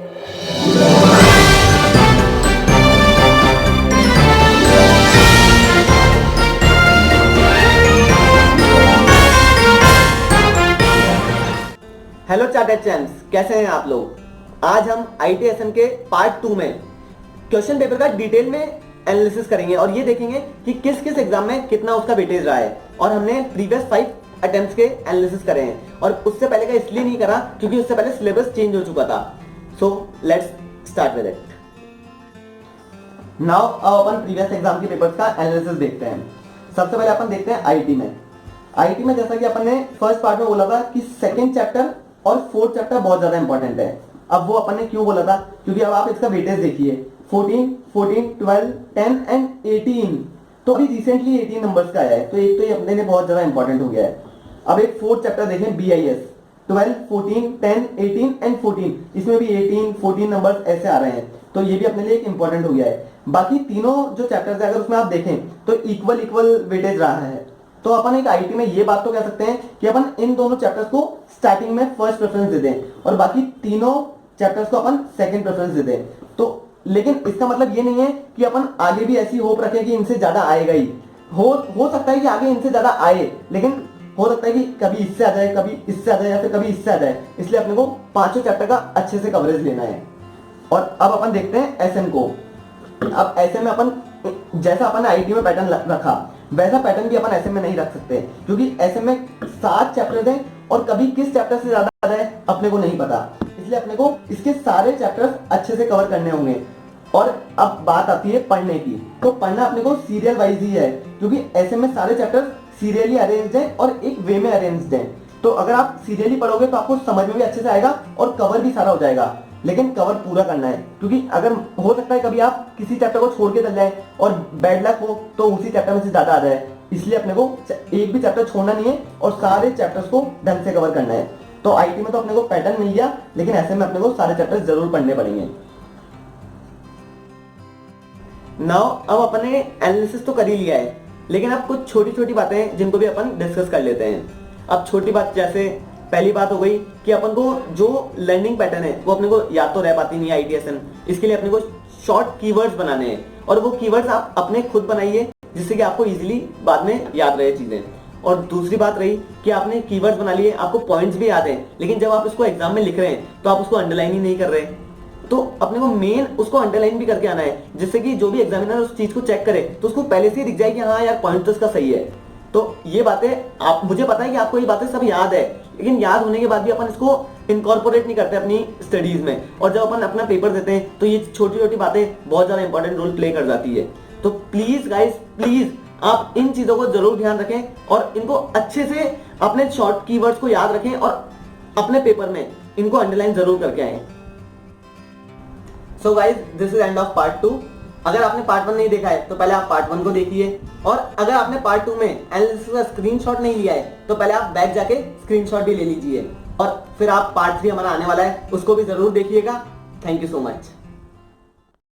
Hello chartered champs, कैसे हैं आप लोग। आज हम ITSM के पार्ट 2 में क्वेश्चन पेपर का डिटेल में एनालिसिस करेंगे और ये देखेंगे कि किस किस एग्जाम में कितना उसका वेटेज रहा है। और हमने प्रीवियस 5 अटेम्प्ट्स के एनालिसिस करे हैं और उससे पहले का इसलिए नहीं करा क्योंकि उससे पहले सिलेबस चेंज हो चुका था। So let's start with it. Now अब अपन प्रीवियस एग्जाम के पेपर्स का एनालिसिस देखते हैं। सबसे पहले अपन देखते हैं आईटी में जैसा कि अपन ने फर्स्ट पार्ट में बोला था कि सेकंड चैप्टर और फोर्थ चैप्टर बहुत ज्यादा इंपॉर्टेंट है। अब वो अपन ने क्यों बोला था, क्योंकि अब आप इसका वेटेज देखिए 14, 12, 10 एंड 18। तो अभी रिसेंटली 18 नंबर्स का आया है, तो एक तो ये अपने लिए बहुत ज्यादा इंपॉर्टेंट हो गया है। अब एक फोर्थ चैप्टर देखें BIS 12, 14, 10, 18 एंड 14, इसमें भी 18, 14 नंबर्स ऐसे आ रहे हैं, तो ये भी अपने लिए एक इंपॉर्टेंट हो गया है। बाकी तीनों जो चैप्टर्स है अगर उसमें आप देखें तो इक्वल वेटेज रहा है। तो अपन एक आईटी में ये बात तो कह सकते हैं कि अपन इन दोनों चैप्टर्स को स्टार्टिंग में फर्स्ट प्रेफरेंस दे दें और बाकी तीनों चैप्टर्स को अपन सेकंड प्रेफरेंस दे दें। तो लेकिन इसका मतलब ये नहीं है कि अपन आगे भी ऐसी होप रखें कि इनसे ज्यादा आएगा ही। हो सकता है कि आगे इनसे ज्यादा आए, लेकिन हो सकता है कि कभी इससे आ जाए, कभी इससे आ जाए या फिर कभी इससे आ जाए। इसलिए अपने को पांचों चैप्टर का अच्छे से कवरेज लेना है। और अब अपन देखते हैं एसएम को। अब एसएम में अपन जैसा अपन आईटी में पैटर्न रखा वैसा पैटर्न भी अपन एसएम में नहीं रख सकते, क्योंकि एसएम में 7 चैप्टर्स हैं और कभी किस चैप्टर से ज्यादा आ रहा है अपने को नहीं पता। इसलिए अपने को इसके सारे चैप्टर्स अच्छे से कवर करने होंगे। और अब बात आती है पढ़ने की, तो पढ़ना अपने को सीरियल वाइज ही है, क्योंकि एसएम में सारे चैप्टर्स सीरियली अरेंज्ड हैं और एक वे में अरेंज्ड हैं। तो अगर आप सीरियली पढ़ोगे तो आपको समझ में भी अच्छे से आएगा और कवर भी सारा हो जाएगा। लेकिन कवर पूरा करना है, क्योंकि अगर हो सकता है कभी आप किसी चैप्टर को छोड़ के चल जाए और बैड लक हो तो उसी चैप्टर में से ज्यादा आ जाए। इसलिए अपने को एक भी चैप्टर छोड़ना नहीं है और सारे चैप्टर्स को ढंग से कवर करना है। तो आईटी में तो अपने को पैटर्न मिल गया, लेकिन ऐसे में अपने को सारे चैप्टर्स जरूर पढ़ने पड़ेंगे। नाउ अब अपने एनालिसिस तो कर ही लिया है, लेकिन अब कुछ छोटी छोटी बातें जिनको भी अपन डिस्कस कर लेते हैं। अब छोटी बात जैसे पहली बात हो गई कि अपन को जो लर्निंग पैटर्न है वो अपने को याद तो रह पाती नहीं है ITSM। इसके लिए अपने को शॉर्ट कीवर्ड्स बनाने हैं और वो कीवर्ड्स आप अपने खुद बनाइए, जिससे कि आपको इजीली बाद में याद रहे चीजें। और दूसरी बात रही कि आपने कीवर्ड्स बना लिए, आपको पॉइंट्स भी याद हैं, लेकिन जब आप इसको एग्जाम में लिख रहे हैं तो आप उसको अंडरलाइन ही नहीं कर रहे। तो अपने को मेन उसको अंडरलाइन भी करके आना है, जिससे कि जो भी एग्जामिनर उस चीज को चेक करे तो उसको पहले से ही दिख जाए कि हाँ यार पॉइंट तो इसका सही है। तो ये बातें आप, मुझे पता है कि आपको ये बातें सब याद है, लेकिन याद होने के बाद भी अपन इसको इनकॉर्पोरेट नहीं करते अपनी स्टडीज में। और जब अपन अपना पेपर देते हैं तो ये छोटी छोटी बातें बहुत ज्यादा इंपॉर्टेंट रोल प्ले कर जाती है। तो प्लीज गाइस, प्लीज आप इन चीजों को जरूर ध्यान रखें और इनको अच्छे से अपने शॉर्ट कीवर्ड्स को याद रखें और अपने पेपर में इनको अंडरलाइन जरूर करके आए। So guys, this is end of part 2। अगर आपने पार्ट 1 नहीं देखा है तो पहले आप पार्ट 1 को देखिए, और अगर आपने पार्ट 2 में एनालिसिस का स्क्रीनशॉट नहीं लिया है तो पहले आप बैक जाके स्क्रीनशॉट भी ले लीजिए, और फिर आप पार्ट 3 हमारा आने वाला है उसको भी जरूर देखिएगा। Thank you so much.